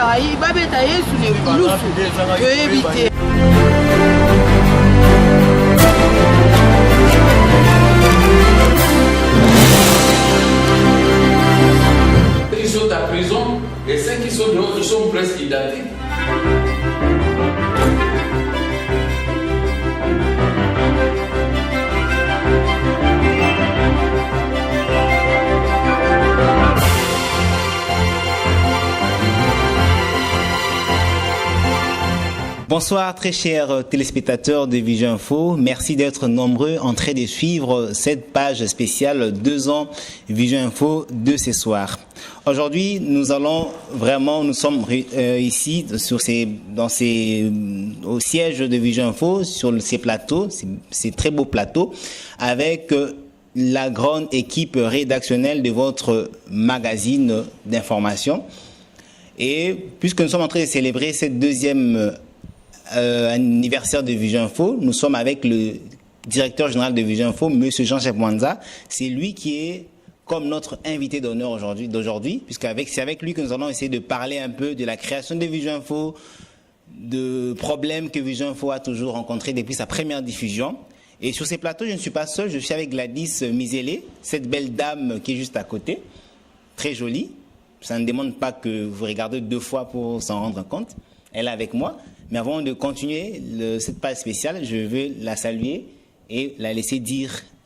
babeta yesu ne kulusu yoyebi te. Ils sont à prison et ceux qui sont dehors, ils sont presque identiques. Bonsoir très chers téléspectateurs de Vision Info, merci d'être nombreux en train de suivre cette page spéciale 2 ans Vision Info de ce soir. Aujourd'hui, nous sommes ici au siège de Vision Info, sur ces plateaux, ces très beaux plateaux, avec la grande équipe rédactionnelle de votre magazine d'information. Et puisque nous sommes en train de célébrer cette deuxième anniversaire de Vision Info, nous sommes avec le directeur général de Vision Info, Monsieur Jean-Jacques Mwanza. C'est lui qui est comme notre invité d'honneur d'aujourd'hui, puisque c'est avec lui que nous allons essayer de parler un peu de la création de Vision Info, de problèmes que Vision Info a toujours rencontrés depuis sa première diffusion. Et sur ces plateaux, je ne suis pas seul, je suis avec Gladys Mizele, cette belle dame qui est juste à côté, très jolie. Ça ne demande pas que vous regardez 2 fois pour s'en rendre compte. Elle est avec moi. Mais avant de continuer cette page spéciale, je veux la saluer et la laisser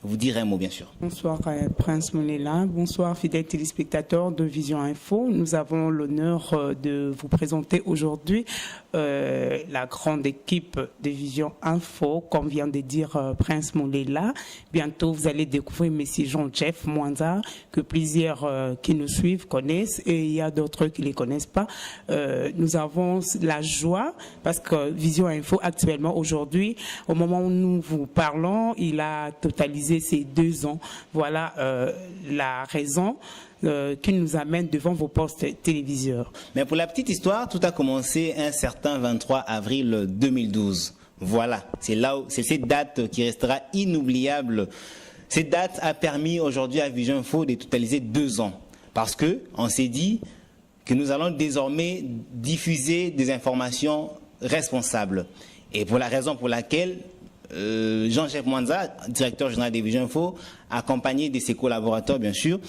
vous dire un mot, bien sûr. Bonsoir Prince Molela, bonsoir fidèles téléspectateurs de Vision Info. Nous avons l'honneur de vous présenter aujourd'hui la grande équipe de Vision Info, comme vient de dire Prince Molela. Bientôt, vous allez découvrir Monsieur Jean-Jacques Mwanza, que plusieurs qui nous suivent connaissent et il y a d'autres qui ne les connaissent pas. Nous avons la joie, parce que Vision Info actuellement, aujourd'hui, au moment où nous vous parlons, il a totalisé ces 2 ans. Voilà la raison qui nous amène devant vos postes téléviseurs. Mais pour la petite histoire, tout a commencé un certain 23 avril 2012. Voilà, c'est cette date qui restera inoubliable. Cette date a permis aujourd'hui à Vision Info de totaliser 2 ans. Parce qu'on s'est dit que nous allons désormais diffuser des informations responsables. Et pour la raison pour laquelle Jean-Jacques Mwanza, directeur général de Vision Info, accompagné de ses collaborateurs, bien sûr,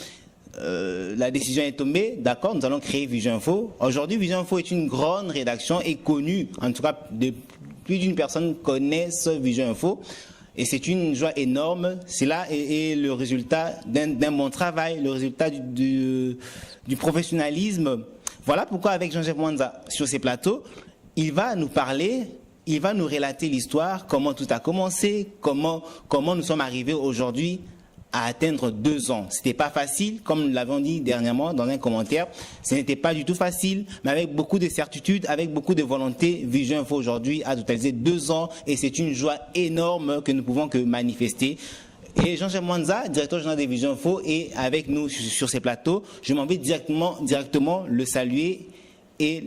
la décision est tombée, d'accord, nous allons créer Vision Info. Aujourd'hui, Vision Info est une grande rédaction et connue, en tout cas, plus d'une personne connaît Vision Info. Et c'est une joie énorme. Cela est le résultat d'un bon travail, le résultat du professionnalisme. Voilà pourquoi, avec Jean-Jacques Mwanza, sur ces plateaux, il va nous parler. Il va nous relater l'histoire, comment tout a commencé, comment nous sommes arrivés aujourd'hui à atteindre 2 ans. C'était pas facile, comme nous l'avons dit dernièrement dans un commentaire. Ce n'était pas du tout facile, mais avec beaucoup de certitude, avec beaucoup de volonté, Vision Info aujourd'hui a totalisé 2 ans et c'est une joie énorme que nous pouvons que manifester. Et Jean-Jacques Mwanza, directeur général de Vision Info, est avec nous sur ces plateaux. Je m'en vais directement le saluer et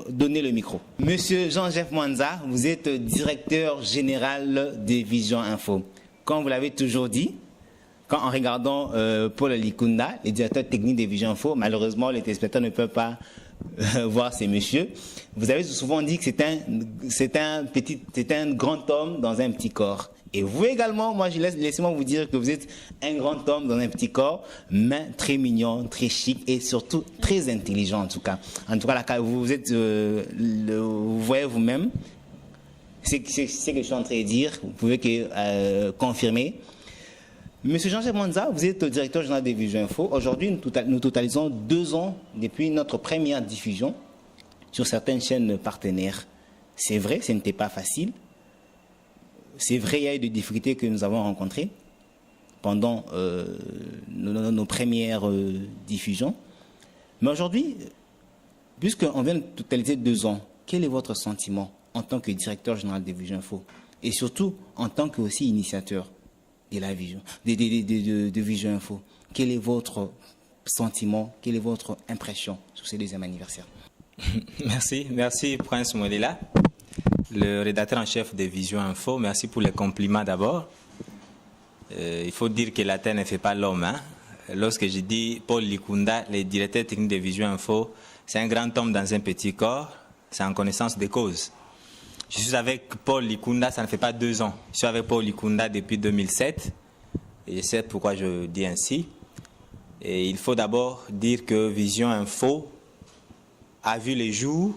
donner le micro. Monsieur Jean-Jacques Mwanza, vous êtes directeur général de Vision Info. Comme vous l'avez toujours dit, en regardant Paul Likunda, le directeur technique de Vision Info, malheureusement les téléspectateurs ne peuvent pas voir ces messieurs. Vous avez souvent dit que c'est un grand homme dans un petit corps. Et vous également, laissez-moi vous dire que vous êtes un grand homme dans un petit corps, mais très mignon, très chic et surtout très intelligent en tout cas. En tout cas, vous voyez vous-même ce que je suis en train de dire, vous pouvez confirmer. Monsieur Jean-Jacques Mwanza, vous êtes le directeur général de Vision Info. Aujourd'hui, nous totalisons 2 ans depuis notre première diffusion sur certaines chaînes partenaires. C'est vrai, ce n'était pas facile. C'est vrai, il y a eu des difficultés que nous avons rencontrées pendant nos premières diffusions. Mais aujourd'hui, puisqu'on vient de totaliser 2 ans, quel est votre sentiment en tant que directeur général de Vision Info et surtout en tant que aussi initiateur de la vision, de Vision Info? Quel est votre sentiment, quelle est votre impression sur ce 2e anniversaire? Merci Prince Molela, le rédacteur en chef de Vision Info. Merci pour les compliments d'abord. Il faut dire que la terre ne fait pas l'homme. Lorsque je dis Paul Likunda, le directeur technique de Vision Info, c'est un grand homme dans un petit corps, c'est en connaissance des causes. Je suis avec Paul Likunda, ça ne fait pas 2 ans. Je suis avec Paul Likunda depuis 2007, et c'est pourquoi je dis ainsi. Et il faut d'abord dire que Vision Info a vu les jours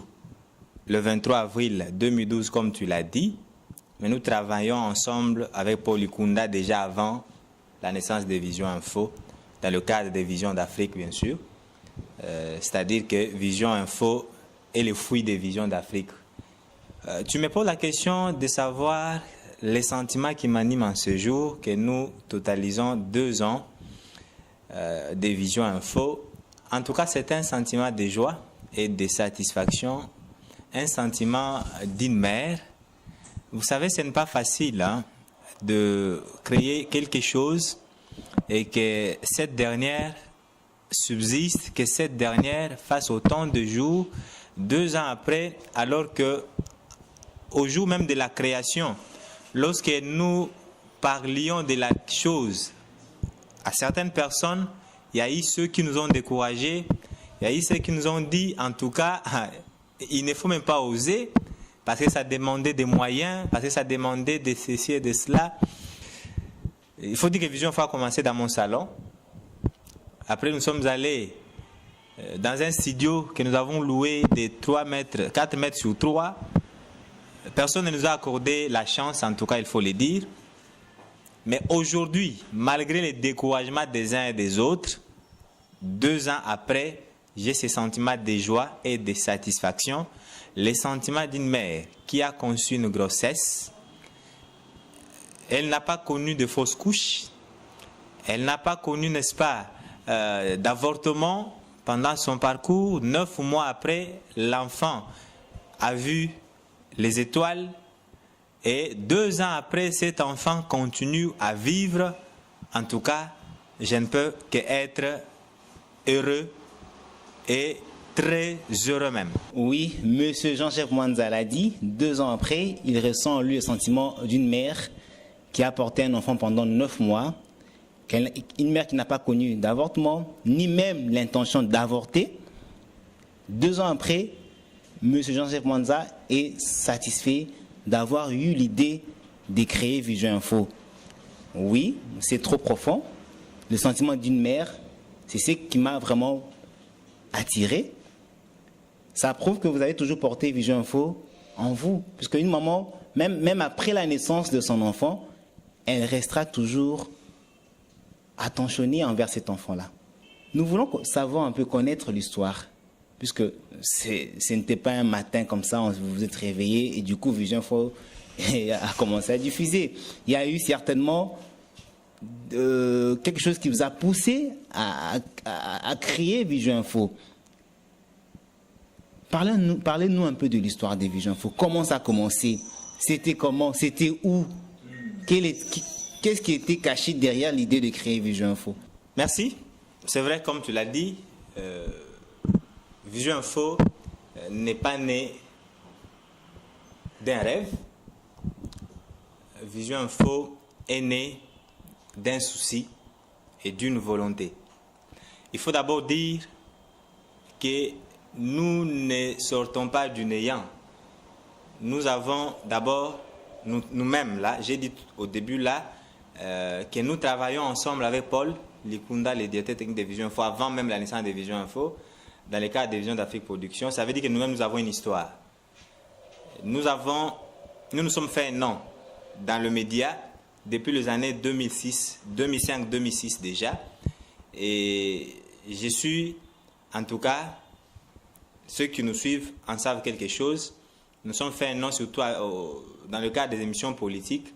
le 23 avril 2012, comme tu l'as dit, mais nous travaillons ensemble avec Paul Likunda déjà avant la naissance de Vision Info, dans le cadre des Visions d'Afrique, bien sûr. C'est-à-dire que Vision Info est le fruit des Visions d'Afrique. Tu me poses la question de savoir les sentiments qui m'animent en ce jour, que nous totalisons 2 ans de Vision Info. En tout cas, c'est un sentiment de joie et de satisfaction, un sentiment d'une mère. Vous savez, ce n'est pas facile de créer quelque chose et que cette dernière subsiste, que cette dernière fasse autant de jours 2 ans après, alors que au jour même de la création, lorsque nous parlions de la chose à certaines personnes, il y a eu ceux qui nous ont découragés, il y a eu ceux qui nous ont dit, en tout cas, il ne faut même pas oser, parce que ça demandait des moyens, parce que ça demandait de ceci et de cela. Il faut dire que Vision Info a commencé dans mon salon. Après, nous sommes allés dans un studio que nous avons loué de 4 mètres sur 3. Personne ne nous a accordé la chance, en tout cas, il faut le dire. Mais aujourd'hui, malgré les découragements des uns et des autres, 2 ans après, j'ai ce sentiment de joie et de satisfaction. Les sentiments d'une mère qui a conçu une grossesse. Elle n'a pas connu de fausses couches. Elle n'a pas connu, n'est-ce pas, d'avortement pendant son parcours. 9 mois après, l'enfant a vu les étoiles. Et 2 ans après, cet enfant continue à vivre. En tout cas, je ne peux qu'être heureux et très heureux même. Oui, M. Jean-Jacques Mwanza l'a dit, 2 ans après, il ressent en lui le sentiment d'une mère qui a porté un enfant pendant 9 mois, une mère qui n'a pas connu d'avortement, ni même l'intention d'avorter. 2 ans après, M. Jean-Jacques Mwanza est satisfait d'avoir eu l'idée de créer Vision Info. Oui, c'est trop profond. Le sentiment d'une mère, c'est ce qui m'a vraiment attiré. Ça prouve que vous avez toujours porté Vision Info en vous. Puisque une maman, même après la naissance de son enfant, elle restera toujours attentionnée envers cet enfant-là. Nous voulons savoir un peu, connaître l'histoire. Puisque ce n'était pas un matin comme ça, vous vous êtes réveillé et du coup Vision Info a commencé à diffuser. Il y a eu certainement quelque chose qui vous a poussé à créer Vision Info. Parlez-nous un peu de l'histoire de Vision Info. Comment ça a commencé? C'était comment? C'était où? Qu'est-ce qui était caché derrière l'idée de créer Vision Info? Merci. C'est vrai, comme tu l'as dit, Vision Info n'est pas né d'un rêve. Vision Info est né d'un souci et d'une volonté. Il faut d'abord dire que nous ne sortons pas du néant. Nous avons d'abord, nous-mêmes là, j'ai dit au début là, que nous travaillons ensemble avec Paul Likunda, le directeur technique de Vision Info, avant même la naissance de Vision Info, dans le cadre de Vision d'Afrique Production. Ça veut dire que nous-mêmes, nous avons une histoire. Nous nous sommes fait un nom dans le média depuis les années 2006, 2005-2006 déjà. Et je suis, en tout cas, ceux qui nous suivent en savent quelque chose. Nous sommes fait un nom surtout dans le cadre des émissions politiques.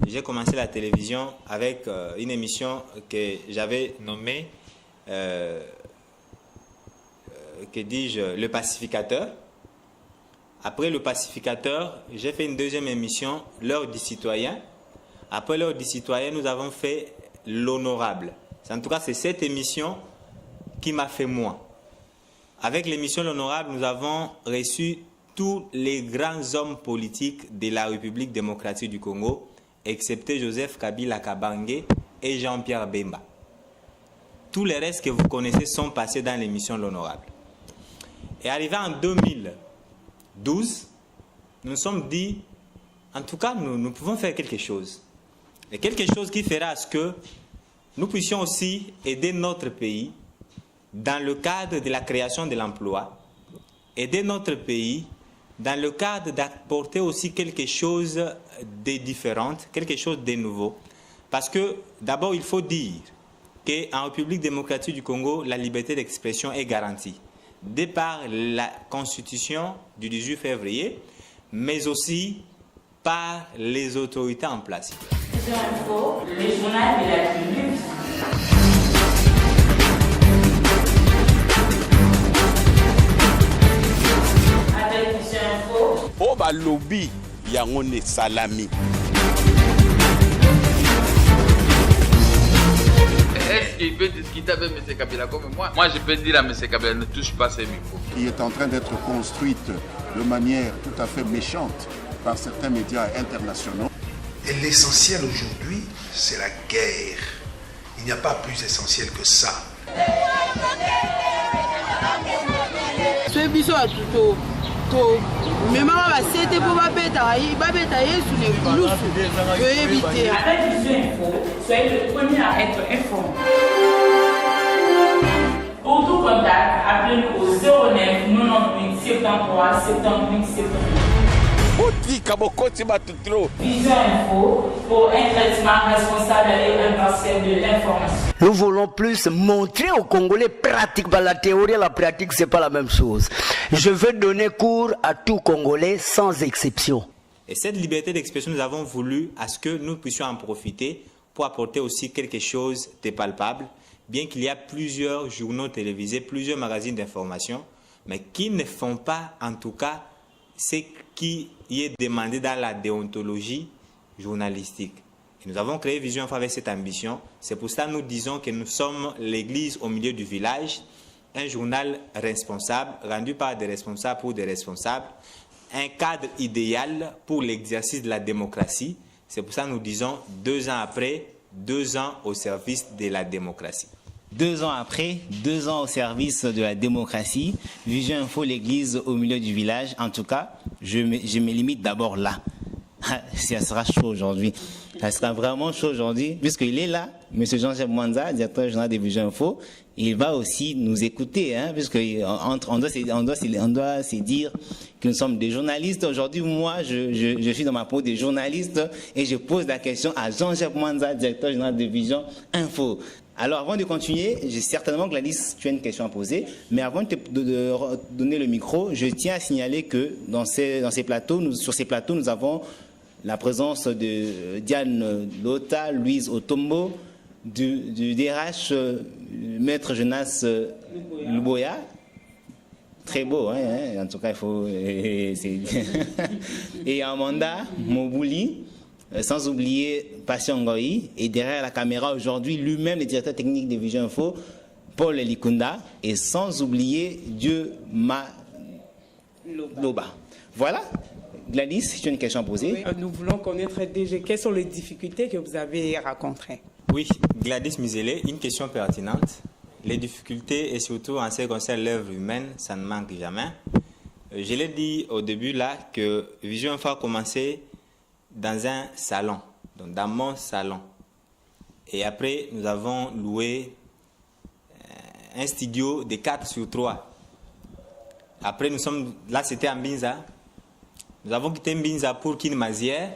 J'ai commencé la télévision avec une émission que j'avais nommée, que dis-je, Le Pacificateur. Après Le Pacificateur, j'ai fait une deuxième émission, L'Heure du Citoyen. Après L'Heure du Citoyen, nous avons fait L'Honorable. En tout cas, c'est cette émission qui m'a fait moi. Avec l'émission L'Honorable, nous avons reçu tous les grands hommes politiques de la République démocratique du Congo, excepté Joseph Kabila Kabange et Jean-Pierre Bemba. Tous les restes que vous connaissez sont passés dans l'émission L'Honorable. Et arrivé en 2012, nous nous sommes dit, en tout cas, nous pouvons faire quelque chose. Et quelque chose qui fera à ce que nous puissions aussi aider notre pays dans le cadre de la création de l'emploi, aider notre pays dans le cadre d'apporter aussi quelque chose de différent, quelque chose de nouveau. Parce que d'abord, il faut dire qu'en République démocratique du Congo, la liberté d'expression est garantie, de par la Constitution du 18 février, mais aussi par les autorités en place. Le journal de la minute. Avec Vision Info. Oh bah lobby, yango ne salami. Est-ce qu'il peut discuter avec M. Kabila comme moi? Moi, je peux dire à M. Kabila, ne touche pas ces micros. Qui est en train d'être construite de manière tout à fait méchante par certains médias internationaux. Et l'essentiel aujourd'hui, c'est la guerre. Il n'y a pas plus essentiel que ça. Mais maman va s'aider pour ma bête sous les blouses. Je vais éviter. Avec Vision Info, soyez le premier à être informé. Pour tout contact, appelez-nous au 09 98 73 78 78. Vision Info pour un traitement responsable et impartial de l'information. Nous voulons plus montrer aux Congolais pratiquement la théorie et la pratique, c'est pas la même chose. Je veux donner cours à tout Congolais sans exception. Et cette liberté d'expression, nous avons voulu à ce que nous puissions en profiter pour apporter aussi quelque chose de palpable, bien qu'il y a plusieurs journaux télévisés, plusieurs magazines d'information, mais qui ne font pas en tout cas ce qui y est demandé dans la déontologie journalistique. Et nous avons créé Vision Info avec cette ambition. C'est pour ça que nous disons que nous sommes l'église au milieu du village, un journal responsable, rendu par des responsables pour des responsables, un cadre idéal pour l'exercice de la démocratie. C'est pour ça que nous disons 2 ans après, 2 ans au service de la démocratie. 2 ans après, 2 ans au service de la démocratie, Vision Info, l'église au milieu du village. En tout cas, je me limite d'abord là. Ça sera chaud aujourd'hui. Ça sera vraiment chaud aujourd'hui, puisqu'il est là, M. Jean-Jacques Mwanza, directeur général de Vision Info. Il va aussi nous écouter, hein, puisqu'on doit se dire que nous sommes des journalistes. Aujourd'hui, moi, je suis dans ma peau des journalistes et je pose la question à Jean-Jacques Mwanza, directeur général de Vision Info. Alors, avant de continuer, j'ai certainement, Gladys, tu as une question à poser, mais avant de donner le micro, je tiens à signaler que sur ces plateaux, nous avons la présence de Diane Lota, Louise Otombo, du DRH, Maître Jonas Luboya. Très beau, hein, en tout cas, il faut... Et Amanda Mobouli. Sans oublier Patient Ngoï, et derrière la caméra aujourd'hui, lui-même le directeur technique de Vision Info, Paul Likunda, et sans oublier Dieu Loba. Voilà, Gladys, si tu as une question à poser. Oui, nous voulons connaître déjà quelles sont les difficultés que vous avez rencontrées. Oui, Gladys Mizele, une question pertinente. Les difficultés, et surtout en ce qui concerne l'œuvre humaine, ça ne manque jamais. Je l'ai dit au début là que Vision Info a commencé dans un salon, donc dans mon salon. Et après, nous avons loué un studio de 4/3. Après, là c'était à Mbinza. Nous avons quitté Mbinza pour Kinmazière,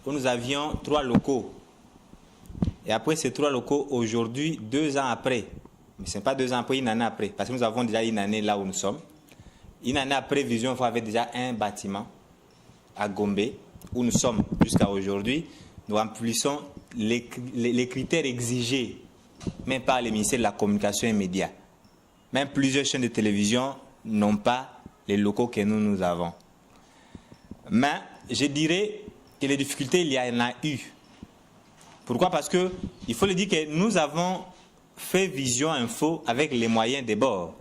où nous avions 3 locaux. Et après ces 3 locaux, aujourd'hui, 2 ans après, mais ce n'est pas 2 ans après, 1 année après, parce que nous avons déjà 1 année là où nous sommes. 1 année après, Vision Info avait déjà un bâtiment à Gombe, où nous sommes jusqu'à aujourd'hui. Nous remplissons les critères exigés, même par le ministère de la Communication et Médias. Même plusieurs chaînes de télévision n'ont pas les locaux que nous avons. Mais je dirais que les difficultés, il y en a eu. Pourquoi? Parce qu'il faut le dire que nous avons fait Vision Info avec les moyens des bords.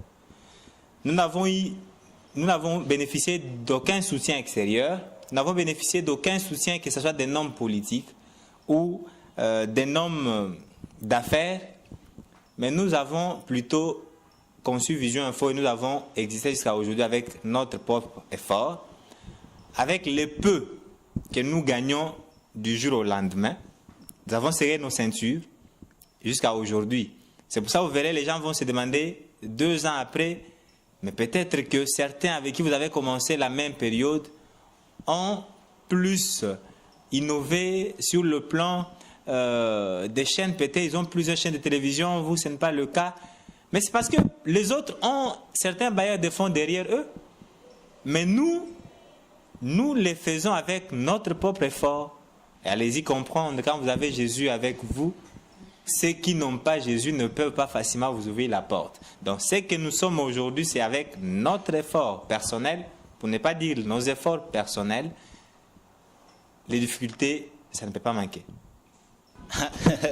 Nous n'avons bénéficié d'aucun soutien extérieur. Nous n'avons bénéficié d'aucun soutien, que ce soit des hommes politiques ou des hommes d'affaires, mais nous avons plutôt conçu Vision Info et nous avons existé jusqu'à aujourd'hui avec notre propre effort, avec les peu que nous gagnons du jour au lendemain. Nous avons serré nos ceintures jusqu'à aujourd'hui. C'est pour ça que vous verrez, les gens vont se demander 2 ans après, mais peut-être que certains avec qui vous avez commencé la même période ont plus innové sur le plan des chaînes, peut-être ils ont plusieurs chaînes de télévision, vous ce n'est pas le cas. Mais c'est parce que les autres ont certains bailleurs de fonds derrière eux. Mais nous les faisons avec notre propre effort. Et allez-y comprendre, quand vous avez Jésus avec vous, ceux qui n'ont pas Jésus ne peuvent pas facilement vous ouvrir la porte. Donc ce que nous sommes aujourd'hui, c'est avec notre effort personnel, pour ne pas dire nos efforts personnels, les difficultés, ça ne peut pas manquer.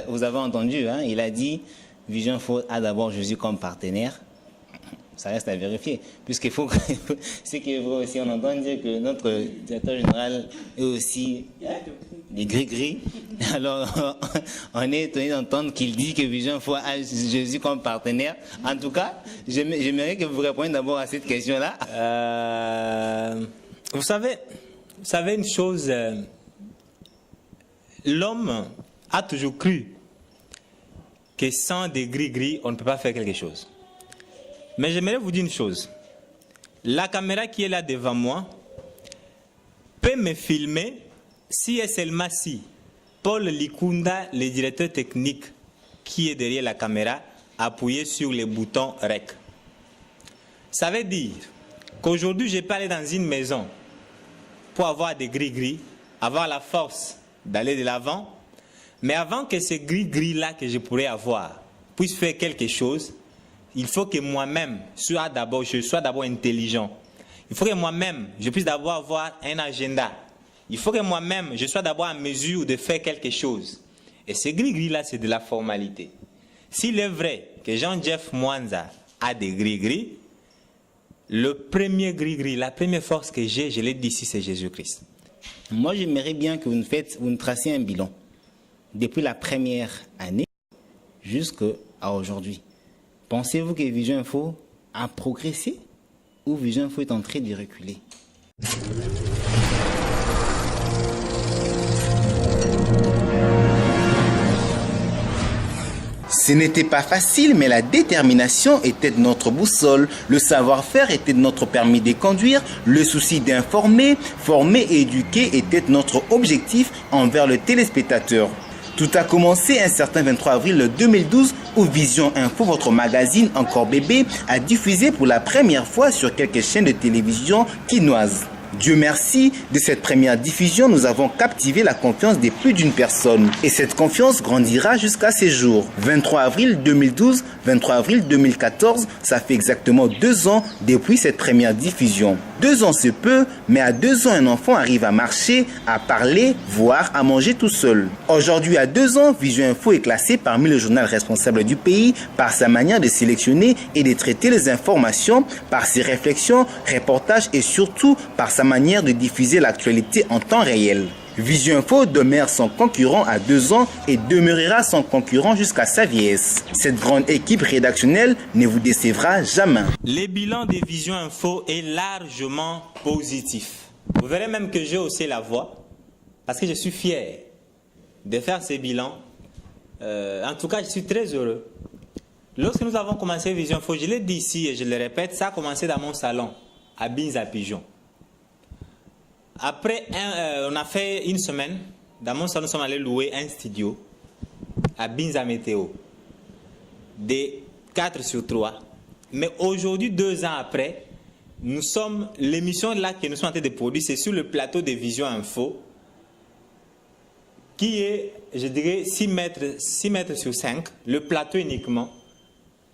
Vous avez entendu, hein? Il a dit Vision Info a d'abord Jésus comme partenaire. Ça reste à vérifier. Puisqu'il faut c'est qu'il faut aussi, on entend dire que notre directeur général est aussi des gris-gris. Alors, on est étonné d'entendre qu'il dit que Vision Info a Jésus comme partenaire. En tout cas, j'aimerais que vous répondiez d'abord à cette question-là. Vous savez une chose, l'homme a toujours cru que sans des gris-gris, on ne peut pas faire quelque chose. Mais j'aimerais vous dire une chose. La caméra qui est là devant moi peut me filmer si et seulement si Paul Likunda, le directeur technique qui est derrière la caméra, appuyé sur le bouton REC. Ça veut dire qu'aujourd'hui, je peux aller dans une maison pour avoir des gris-gris, avoir la force d'aller de l'avant. Mais avant que ce gris-gris-là que je pourrais avoir puisse faire quelque chose, il faut que moi-même je sois d'abord intelligent. Il faut que moi-même, je puisse d'abord avoir un agenda. Il faut que moi-même, je sois d'abord en mesure de faire quelque chose. Et ce gris-gris-là, c'est de la formalité. S'il est vrai que Jean-Jeff Mwanza a des gris-gris, le premier gris-gris, la première force que j'ai, je l'ai dit ici, c'est Jésus-Christ. Moi, j'aimerais bien que vous nous traciez un bilan. Depuis la première année jusqu'à aujourd'hui. Pensez-vous que Vision Info a progressé ou Vision Info est en train de reculer? Ce n'était pas facile, mais la détermination était de notre boussole, le savoir-faire était de notre permis de conduire, le souci d'informer, former et éduquer était notre objectif envers le téléspectateur. Tout a commencé un certain 23 avril 2012 où Vision Info, votre magazine encore bébé, a diffusé pour la première fois sur quelques chaînes de télévision quinoises. Dieu merci, de cette première diffusion, nous avons captivé la confiance de plus d'une personne. Et cette confiance grandira jusqu'à ces jours. 23 avril 2012, 23 avril 2014, ça fait exactement 2 ans depuis cette première diffusion. 2 ans c'est peu, mais à 2 ans, un enfant arrive à marcher, à parler, voire à manger tout seul. Aujourd'hui, à 2 ans, Vision Info est classé parmi le journal responsable du pays par sa manière de sélectionner et de traiter les informations, par ses réflexions, reportages et surtout par sa manière de diffuser l'actualité en temps réel. Vision Info demeure son concurrent à 2 ans et demeurera son concurrent jusqu'à sa vieillesse. Cette grande équipe rédactionnelle ne vous décevra jamais. Le bilan de Vision Info est largement positif. Vous verrez même que j'ai haussé la voix parce que je suis fier de faire ce bilan. En tout cas, je suis très heureux. Lorsque nous avons commencé Vision Info, je l'ai dit ici et je le répète, ça a commencé dans mon salon à Binza Pigeon. Après, on a fait 1 semaine. Dans mon salon, nous sommes allés louer un studio à Binza Météo. Des 4 sur 3. Mais aujourd'hui, 2 ans après, l'émission là que nous sommes en train de produire, c'est sur le plateau de Vision Info, qui est, je dirais, 6 mètres sur 5, le plateau uniquement.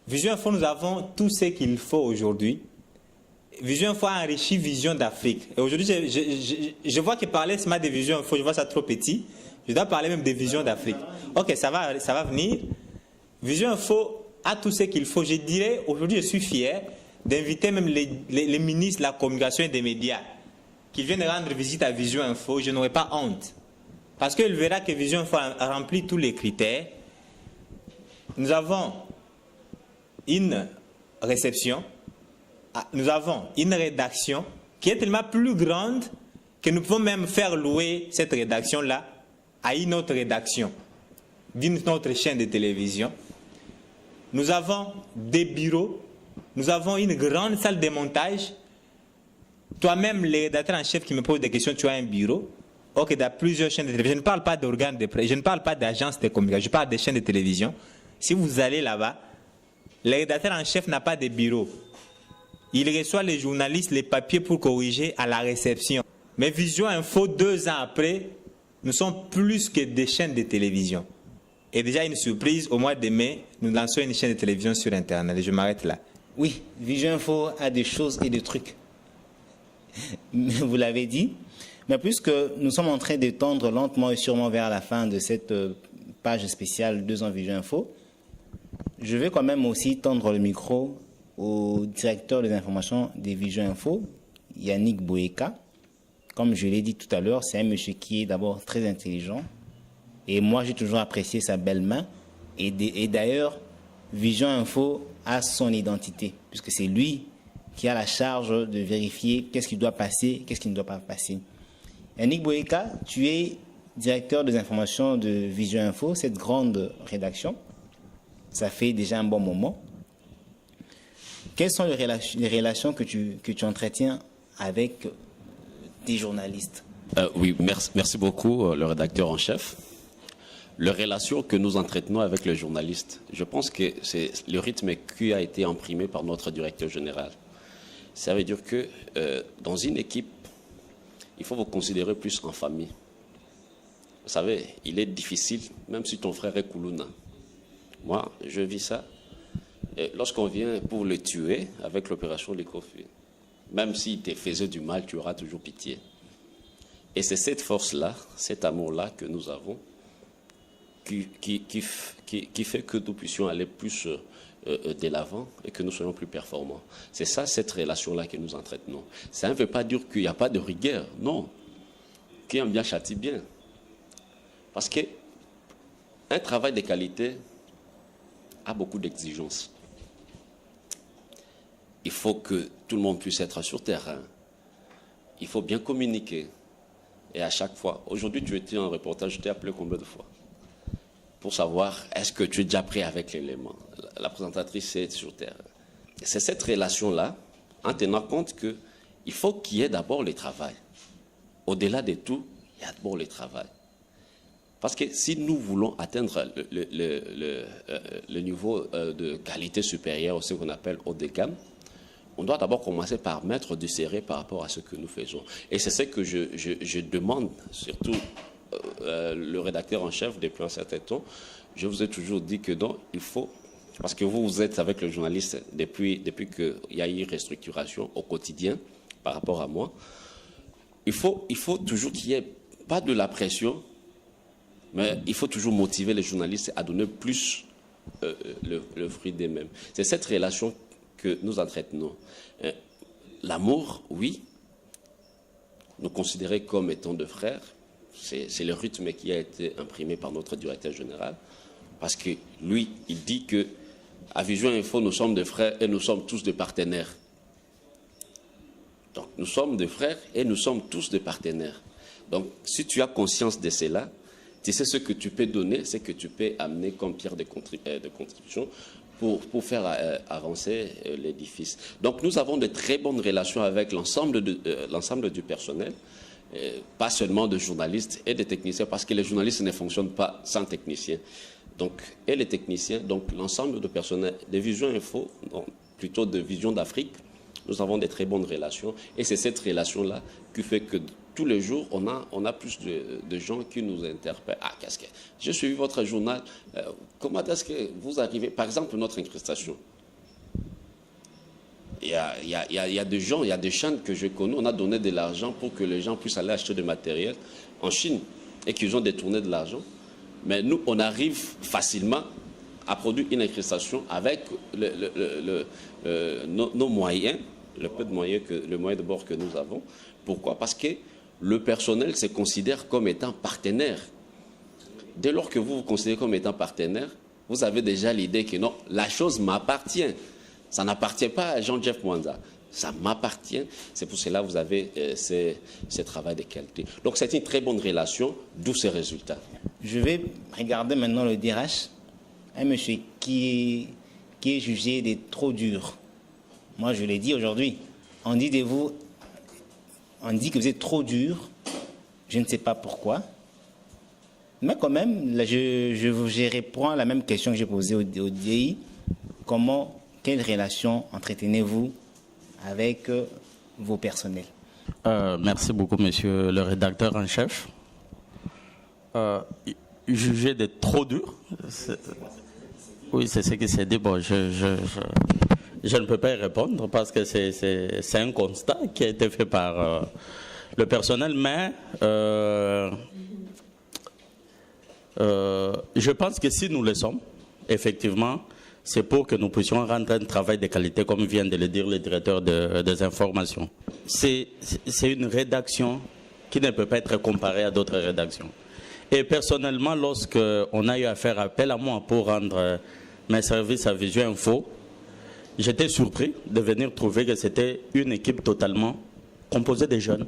Vision Info, nous avons tout ce qu'il faut aujourd'hui. Vision Info a enrichi Vision d'Afrique. Et aujourd'hui, je vois que parler ce matin de Vision Info, je vois ça trop petit. Je dois parler même de Vision d'Afrique. Ok, ça va venir. Vision Info a tout ce qu'il faut. Je dirais, aujourd'hui, je suis fier d'inviter même les ministres de la communication et des médias qui viennent rendre visite à Vision Info. Je n'aurai pas honte. Parce qu'il verra que Vision Info a rempli tous les critères. Nous avons une réception, nous avons une rédaction qui est tellement plus grande que nous pouvons même faire louer cette rédaction-là à une autre rédaction d'une autre chaîne de télévision. Nous avons des bureaux, nous avons une grande salle de montage. Toi-même, le rédacteur en chef qui me pose des questions, tu as un bureau. Ok, dans plusieurs chaînes de télévision. Je ne parle pas d'organes de presse, je ne parle pas d'agences de communication, je parle des chaînes de télévision. Si vous allez là-bas, le rédacteur en chef n'a pas de bureau. Il reçoit les journalistes, les papiers pour corriger à la réception. Mais Vision Info, 2 ans après, nous sommes plus que des chaînes de télévision. Et déjà une surprise, au mois de mai, nous lançons une chaîne de télévision sur Internet. Et je m'arrête là. Oui, Vision Info a des choses et des trucs. Vous l'avez dit. Mais puisque nous sommes en train de tendre lentement et sûrement vers la fin de cette page spéciale 2 ans Vision Info, je vais quand même aussi tendre le micro au directeur des informations des Vision Info, Yannick Boeka. Comme je l'ai dit tout à l'heure, c'est un monsieur qui est d'abord très intelligent. Et moi, j'ai toujours apprécié sa belle main. Et d'ailleurs, Vision Info a son identité, puisque c'est lui qui a la charge de vérifier qu'est-ce qui doit passer, qu'est-ce qui ne doit pas passer. Yannick Boeka, tu es directeur des informations de Vision Info, cette grande rédaction. Ça fait déjà un bon moment. Quelles sont les relations que tu entretiens avec des journalistes? Oui, merci beaucoup, le rédacteur en chef. Les relations que nous entretenons avec les journalistes, je pense que c'est le rythme qui a été imprimé par notre directeur général. Ça veut dire que dans une équipe, il faut vous considérer plus en famille. Vous savez, il est difficile, même si ton frère est Koulouna. Moi, je vis ça. Lorsqu'on vient pour le tuer avec l'opération Likofi, même s'il te faisait du mal, tu auras toujours pitié. Et c'est cette force-là, cet amour-là que nous avons, qui fait que nous puissions aller plus de l'avant et que nous soyons plus performants. C'est ça, cette relation-là que nous entretenons. Ça ne veut pas dire qu'il n'y a pas de rigueur, non. Qui aime bien châtie bien. Parce qu'un travail de qualité a beaucoup d'exigences. Il faut que tout le monde puisse être sur terrain. Il faut bien communiquer. Et à chaque fois, aujourd'hui tu étais en reportage, je t'ai appelé combien de fois? Pour savoir, est-ce que tu es déjà prêt avec l'élément? La présentatrice est sur terre. C'est cette relation-là, en tenant compte qu'il faut qu'il y ait d'abord le travail. Au-delà de tout, il y a d'abord le travail. Parce que si nous voulons atteindre le niveau de qualité supérieure, ce qu'on appelle haut de gamme, on doit d'abord commencer par mettre du sérieux par rapport à ce que nous faisons. Et c'est ce que je demande, surtout le rédacteur en chef depuis un certain temps. Je vous ai toujours dit que non, il faut, parce que vous êtes avec le journaliste depuis qu'il y a eu restructuration au quotidien par rapport à moi, il faut toujours qu'il n'y ait pas de la pression, mais il faut toujours motiver les journalistes à donner plus le fruit d'eux-mêmes. C'est cette relation que nous entretenons. L'amour, oui, nous considérer comme étant de frères, c'est le rythme qui a été imprimé par notre directeur général, parce que lui, il dit que à Vision Info, nous sommes des frères et nous sommes tous des partenaires. Donc, nous sommes des frères et nous sommes tous des partenaires. Donc, si tu as conscience de cela, tu sais ce que tu peux donner, ce que tu peux amener comme pierre de contribution pour faire avancer l'édifice. Donc, nous avons de très bonnes relations avec l'ensemble du personnel, pas seulement de journalistes et de techniciens, parce que les journalistes ne fonctionnent pas sans techniciens. Donc, et les techniciens, donc l'ensemble du personnel de Vision Info, donc, plutôt de Vision d'Afrique, nous avons de très bonnes relations. Et c'est cette relation-là qui fait que tous les jours, on a plus de gens qui nous interpellent. Ah, qu'est-ce que... J'ai suivi votre journal. Comment est-ce que vous arrivez... Par exemple, notre incrustation. Il y a des gens, il y a des chaînes que je connais, on a donné de l'argent pour que les gens puissent aller acheter du matériel en Chine et qu'ils ont détourné de l'argent. Mais nous, on arrive facilement à produire une incrustation avec nos moyens, le peu de moyens, le moyen de bord que nous avons. Pourquoi? Parce que le personnel se considère comme étant partenaire. Dès lors que vous vous considérez comme étant partenaire, vous avez déjà l'idée que non, la chose m'appartient. Ça n'appartient pas à Jean-Jeff Mwanza. Ça m'appartient. C'est pour cela que vous avez ce travail de qualité. Donc c'est une très bonne relation, d'où ces résultats. Je vais regarder maintenant le DRH. Un monsieur qui est jugé d'être trop dur. Moi, je l'ai dit aujourd'hui. On dit que vous êtes trop dur. Je ne sais pas pourquoi. Mais quand même, là, je réponds à la même question que j'ai posée au DI. Quelle relation entretenez-vous avec vos personnels? Merci beaucoup, monsieur le rédacteur en chef. Jugé d'être trop dur. Oui, c'est ce qui s'est dit. Bon, je ne peux pas y répondre parce que c'est un constat qui a été fait par le personnel, mais je pense que si nous le sommes, effectivement, c'est pour que nous puissions rendre un travail de qualité, comme vient de le dire le directeur des informations. C'est une rédaction qui ne peut pas être comparée à d'autres rédactions. Et personnellement, lorsqu'on a eu à faire appel à moi pour rendre mes services à Vision Info, j'étais surpris de venir trouver que c'était une équipe totalement composée de jeunes.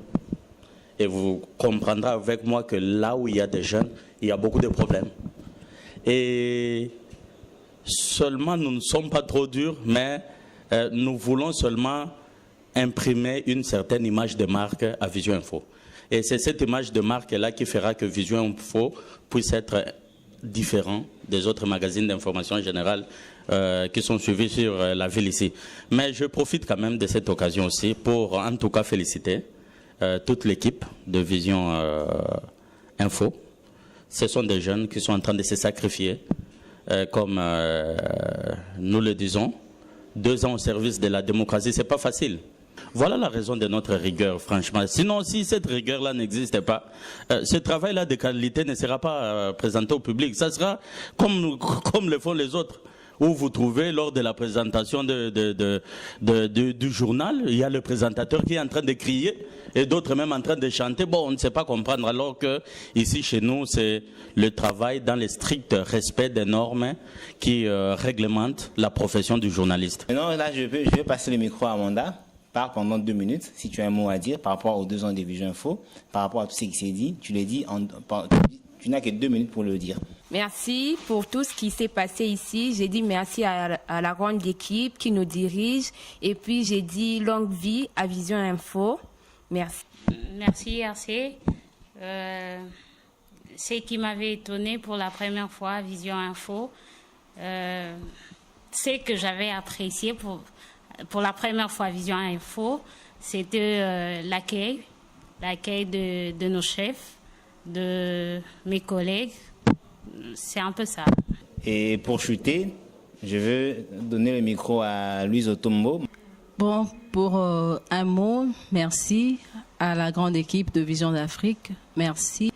Et vous comprendrez avec moi que là où il y a des jeunes, il y a beaucoup de problèmes. Et seulement, nous ne sommes pas trop durs, mais nous voulons seulement imprimer une certaine image de marque à Vision Info. Et c'est cette image de marque-là qui fera que Vision Info puisse être différent des autres magazines d'information générale qui sont suivis sur la ville ici. Mais je profite quand même de cette occasion aussi pour en tout cas féliciter toute l'équipe de Vision Info. Ce sont des jeunes qui sont en train de se sacrifier, comme nous le disons. 2 ans au service de la démocratie, c'est pas facile. Voilà la raison de notre rigueur, franchement. Sinon, si cette rigueur-là n'existait pas, ce travail-là de qualité ne sera pas présenté au public. Ça sera comme le font les autres, où vous trouvez lors de la présentation du journal, il y a le présentateur qui est en train de crier et d'autres même en train de chanter. Bon, on ne sait pas comprendre, alors que ici, chez nous, c'est le travail dans le strict respect des normes qui réglementent la profession du journaliste. Maintenant, là, je vais passer le micro à Amanda. Parle pendant 2 minutes, si tu as un mot à dire par rapport aux 2 ans de Vision Info, par rapport à tout ce qui s'est dit, tu l'as dit, tu n'as que 2 minutes pour le dire. Merci pour tout ce qui s'est passé ici. J'ai dit merci à la grande équipe qui nous dirige. Et puis j'ai dit longue vie à Vision Info. Merci. Merci RC. Ce qui m'avait étonné pour la première fois à Vision Info, c'est que j'avais apprécié pour la première fois à Vision Info, c'était l'accueil de nos chefs, de mes collègues. C'est un peu ça. Et pour chuter, je veux donner le micro à Louise Otombo. Bon, pour un mot, merci à la grande équipe de Vision d'Afrique. Merci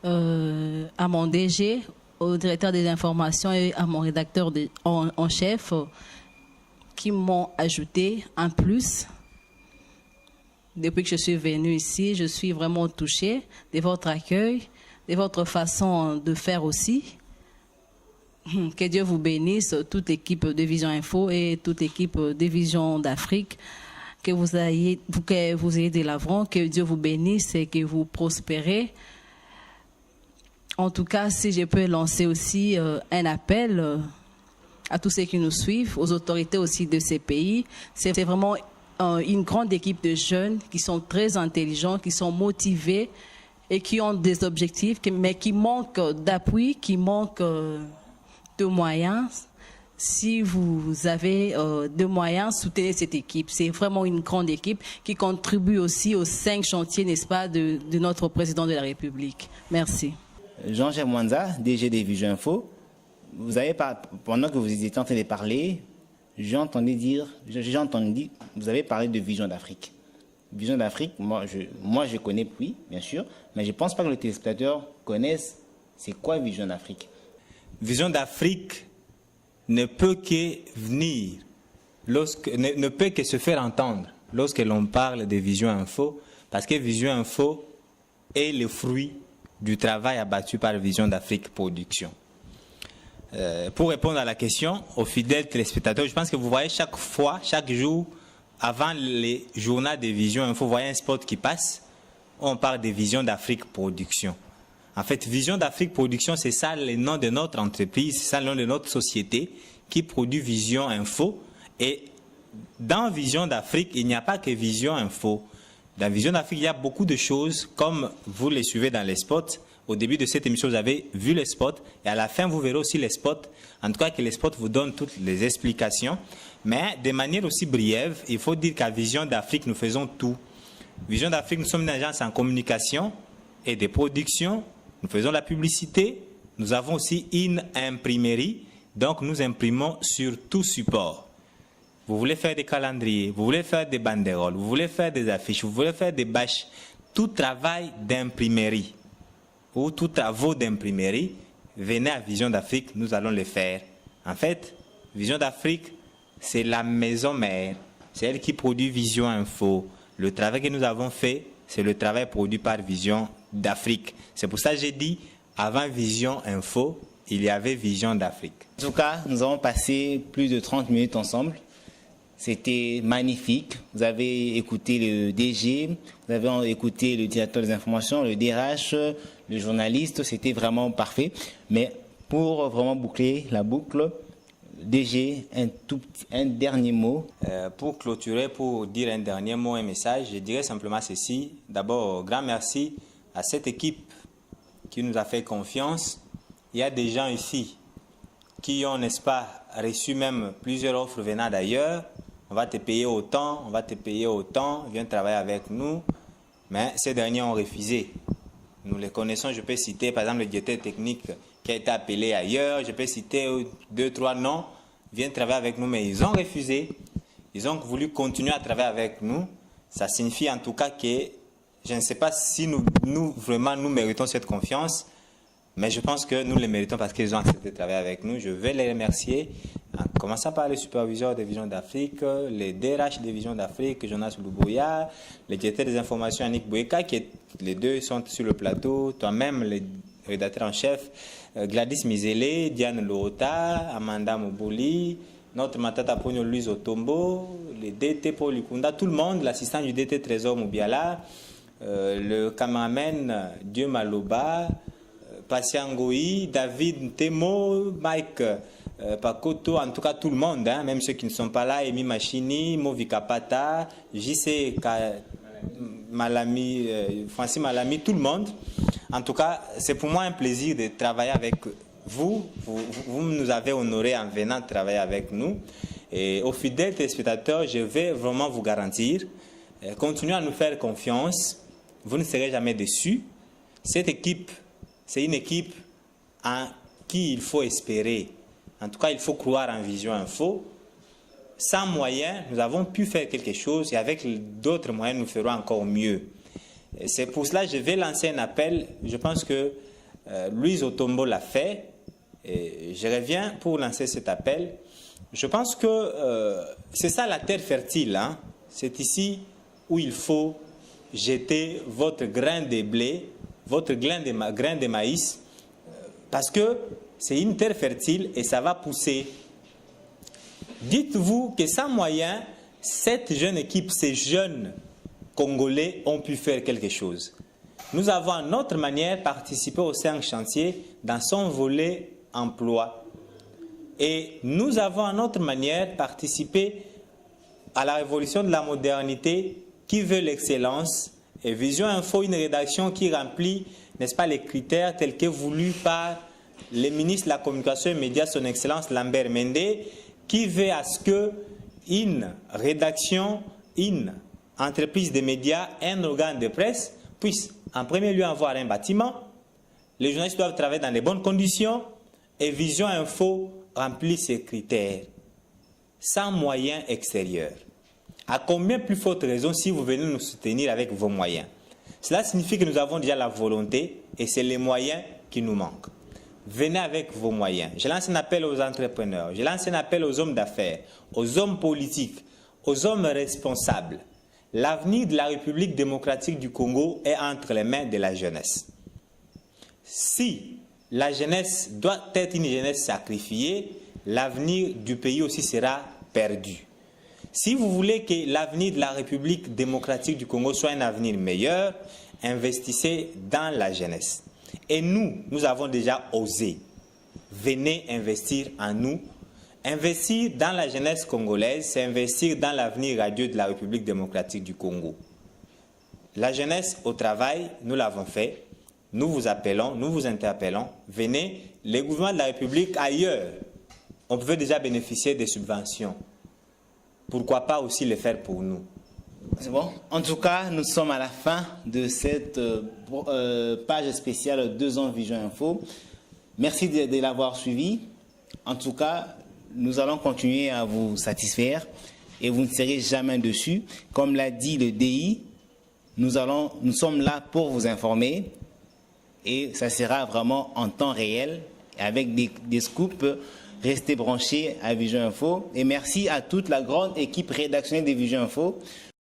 à mon DG, au directeur des informations et à mon rédacteur en chef qui m'ont ajouté un plus. Depuis que je suis venue ici, je suis vraiment touchée de votre accueil, de votre façon de faire aussi. Que Dieu vous bénisse, toute l'équipe de Vision Info et toute l'équipe de Vision d'Afrique. Que vous ayez de l'avant, que Dieu vous bénisse et que vous prospérez. En tout cas, si je peux lancer aussi un appel à tous ceux qui nous suivent, aux autorités aussi de ces pays. C'est vraiment une grande équipe de jeunes qui sont très intelligents, qui sont motivés et qui ont des objectifs, mais qui manquent d'appui, qui manquent de moyens. Si vous avez de moyens, soutenez cette équipe. C'est vraiment une grande équipe qui contribue aussi aux 5 chantiers, n'est-ce pas, de notre président de la République. Merci. Jean-Jeff Mwanza, DG des Vision Info. Pendant que vous étiez en train de parler, j'ai entendu, vous avez parlé de Vision d'Afrique. Vision d'Afrique, moi je connais, oui, bien sûr, mais je ne pense pas que les téléspectateurs connaissent c'est quoi Vision d'Afrique. Vision d'Afrique ne peut que venir, ne peut que se faire entendre lorsque l'on parle de Vision Info, parce que Vision Info est le fruit du travail abattu par Vision d'Afrique Production. Pour répondre à la question, aux fidèles téléspectateurs, je pense que vous voyez chaque fois, chaque jour, avant les journaux de Vision Info, vous voyez un spot qui passe, on parle de Vision d'Afrique Production. En fait, Vision d'Afrique Production, c'est ça le nom de notre entreprise, c'est ça le nom de notre société qui produit Vision Info. Et dans Vision d'Afrique, il n'y a pas que Vision Info. Dans Vision d'Afrique, il y a beaucoup de choses, comme vous les suivez dans les spots. Au début de cette émission, vous avez vu les spots, et à la fin, vous verrez aussi les spots. En tout cas, que les spots vous donnent toutes les explications. Mais de manière aussi brève, il faut dire qu'à Vision d'Afrique, nous faisons tout. Vision d'Afrique, nous sommes une agence en communication et de production. Nous faisons la publicité. Nous avons aussi une imprimerie. Donc, nous imprimons sur tout support. Vous voulez faire des calendriers, vous voulez faire des banderoles, vous voulez faire des affiches, vous voulez faire des bâches, tout travail d'imprimerie ou tout travaux d'imprimerie, venez à Vision d'Afrique, nous allons le faire. En fait, Vision d'Afrique, c'est la maison mère, c'est elle qui produit Vision Info. Le travail que nous avons fait, c'est le travail produit par Vision d'Afrique. C'est pour ça que j'ai dit, avant Vision Info, il y avait Vision d'Afrique. En tout cas, nous avons passé plus de 30 minutes ensemble. C'était magnifique. Vous avez écouté le DG, vous avez écouté le directeur des informations, le DRH, le journaliste. C'était vraiment parfait. Mais pour vraiment boucler la boucle, DG, un dernier mot. Pour clôturer, pour dire un dernier mot, un message, je dirais simplement ceci. D'abord, grand merci à cette équipe qui nous a fait confiance. Il y a des gens ici qui ont, n'est-ce pas, reçu même plusieurs offres venant d'ailleurs. On va te payer autant, on va te payer autant, viens travailler avec nous. Mais ces derniers ont refusé. Nous les connaissons, je peux citer par exemple le directeur technique qui a été appelé ailleurs, je peux citer 2, 3 noms, viens travailler avec nous, mais ils ont refusé. Ils ont voulu continuer à travailler avec nous. Ça signifie en tout cas que, je ne sais pas si nous vraiment nous méritons cette confiance, mais je pense que nous les méritons parce qu'ils ont accepté de travailler avec nous. Je vais les remercier, en commençant par les superviseurs de Vision d'Afrique, les DRH de Vision d'Afrique, Jonas Loubouya, les directeurs des informations, Annick Boueka, qui les deux sont sur le plateau, toi-même, le rédacteur en chef, Gladys Mizele, Diane Lorota, Amanda Mobouli, notre Matata Pogno Louise Otombo, le DT Paul Ikunda, tout le monde, l'assistant du DT Trésor Moubiala, le cameraman Dieu Maloba, Patiangoï, David Temo, Mike Pakoto, en tout cas tout le monde, hein, même ceux qui ne sont pas là, Emi Machini, Movika Pata, JC Malami, Francis Malami, tout le monde. En tout cas, c'est pour moi un plaisir de travailler avec vous. Vous nous avez honorés en venant travailler avec nous. Et aux fidèles téléspectateurs, je vais vraiment vous garantir, continuez à nous faire confiance, vous ne serez jamais déçus. Cette équipe, c'est une équipe en qui il faut espérer. En tout cas, il faut croire en Vision Info. Sans moyens, nous avons pu faire quelque chose et avec d'autres moyens, nous ferons encore mieux. C'est pour cela que je vais lancer un appel. Je pense que Louise Otombo l'a fait. Et je reviens pour lancer cet appel. Je pense que c'est ça la terre fertile. Hein? C'est ici où il faut jeter votre grain de blé, votre grain de maïs, parce que c'est une terre fertile et ça va pousser. Dites-vous que sans moyens, cette jeune équipe, ces jeunes Congolais ont pu faire quelque chose. Nous avons à notre manière participé aux 5 chantiers dans son volet emploi. Et nous avons à notre manière participé à la révolution de la modernité qui veut l'excellence. Et Vision Info, une rédaction qui remplit, n'est-ce pas, les critères tels que voulus par le ministre de la Communication et Médias, son Excellence Lambert Mende, qui veut à ce qu'une rédaction, une entreprise de médias, un organe de presse puisse en premier lieu avoir un bâtiment, les journalistes doivent travailler dans les bonnes conditions et Vision Info remplit ces critères sans moyens extérieurs. À combien plus forte raison si vous venez nous soutenir avec vos moyens? Cela signifie que nous avons déjà la volonté et c'est les moyens qui nous manquent. Venez avec vos moyens. Je lance un appel aux entrepreneurs, je lance un appel aux hommes d'affaires, aux hommes politiques, aux hommes responsables. L'avenir de la République démocratique du Congo est entre les mains de la jeunesse. Si la jeunesse doit être une jeunesse sacrifiée, l'avenir du pays aussi sera perdu. Si vous voulez que l'avenir de la République démocratique du Congo soit un avenir meilleur, investissez dans la jeunesse. Et nous avons déjà osé. Venez investir en nous. Investir dans la jeunesse congolaise, c'est investir dans l'avenir radieux de la République démocratique du Congo. La jeunesse au travail, nous l'avons fait. Nous vous appelons, nous vous interpellons. Venez, les gouvernements de la République ailleurs, on pouvait déjà bénéficier des subventions. Pourquoi pas aussi le faire pour nous? C'est bon. En tout cas, nous sommes à la fin de cette page spéciale 2 ans Vision Info. Merci de l'avoir suivi. En tout cas, nous allons continuer à vous satisfaire et vous ne serez jamais dessus. Comme l'a dit le DI, nous sommes là pour vous informer et ça sera vraiment en temps réel avec des scoops. Restez branchés à Vision Info et merci à toute la grande équipe rédactionnelle de Vision Info.